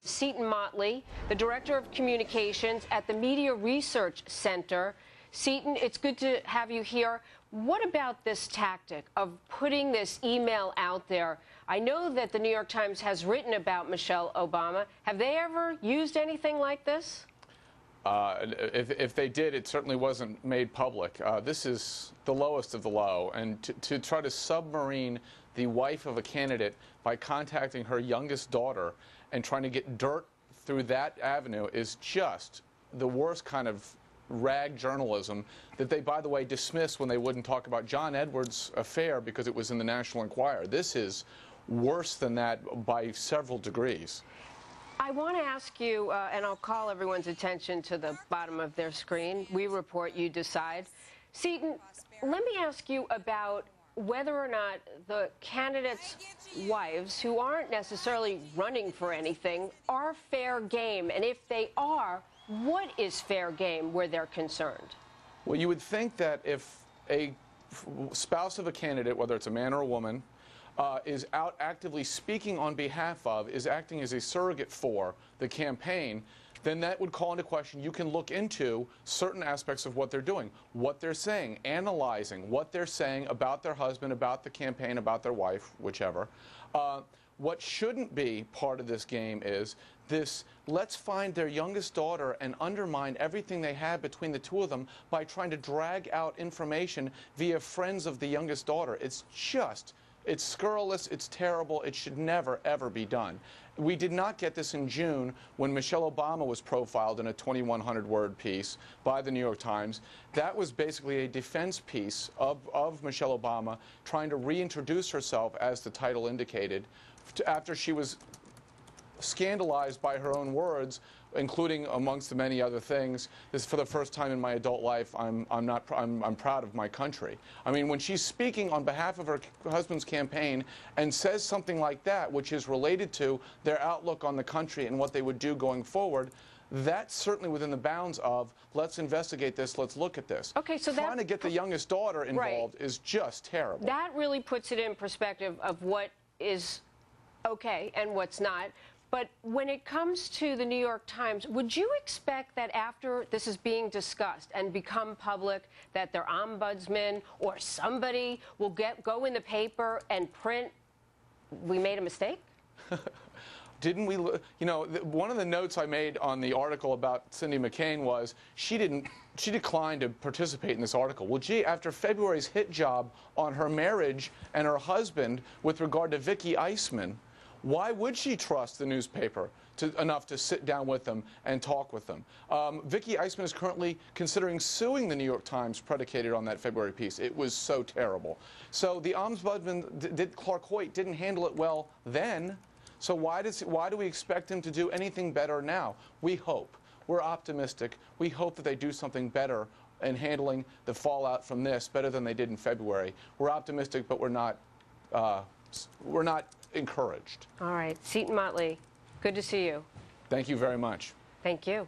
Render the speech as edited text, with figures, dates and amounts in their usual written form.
Seton Motley, the Director of Communications at the Media Research Center. Seton, it's good to have you here. What about this tactic of putting this email out there? I know that the New York Times has written about Michelle Obama. Have they ever used anything like this? If they did, it certainly wasn't made public. This is the lowest of the low, and to try to submarine the wife of a candidate by contacting her youngest daughter and trying to get dirt through that avenue is just the worst kind of rag journalism that they, by the way, dismissed when they wouldn't talk about John Edwards' affair because it was in the National Enquirer. This is worse than that by several degrees. I want to ask you, and I'll call everyone's attention to the bottom of their screen. We report, you decide. Seton, let me ask you about whether or not the candidates' wives, who aren't necessarily running for anything, are fair game. And if they are, what is fair game where they're concerned? Well, you would think that if a spouse of a candidate, whether it's a man or a woman, is out actively speaking on behalf of, is acting as a surrogate for the campaign, then that would call into question. You can look into certain aspects of what they're doing, what they're saying, analyzing what they're saying about their husband, about the campaign, about their wife, whichever. What shouldn't be part of this game is this, let's find their youngest daughter and undermine everything they had between the two of them by trying to drag out information via friends of the youngest daughter. It's scurrilous, it's terrible, it should never, ever be done. We did not get this in June when Michelle Obama was profiled in a 2,100-word piece by the New York Times. That was basically a defense piece of Michelle Obama trying to reintroduce herself, as the title indicated, after she was scandalized by her own words, including, amongst the many other things, this for the first time in my adult life, I'm proud of my country. I mean, when she's speaking on behalf of her husband's campaign and says something like that, which is related to their outlook on the country and what they would do going forward, that's certainly within the bounds of, let's investigate this, let's look at this. Okay, so trying to get the youngest daughter involved is just terrible. That really puts it in perspective of what is okay and what's not. But when it comes to the New York Times, would you expect that after this is being discussed and become public, that their ombudsman or somebody will go in the paper and print, "We made a mistake"? Didn't we, you know, one of the notes I made on the article about Cindy McCain was she declined to participate in this article. Well, gee, after February's hit job on her marriage and her husband with regard to Vicki Eisman, why would she trust the newspaper enough to sit down with them and talk with them? Vicki Eisman is currently considering suing the New York Times predicated on that February piece. It was so terrible. So the ombudsman, Clark Hoyt, didn't handle it well then. So why do we expect him to do anything better now? We hope. We're optimistic. We hope that they do something better in handling the fallout from this, better than they did in February. We're optimistic, but we're not encouraged. All right. Seton Motley, good to see you. Thank you very much. Thank you.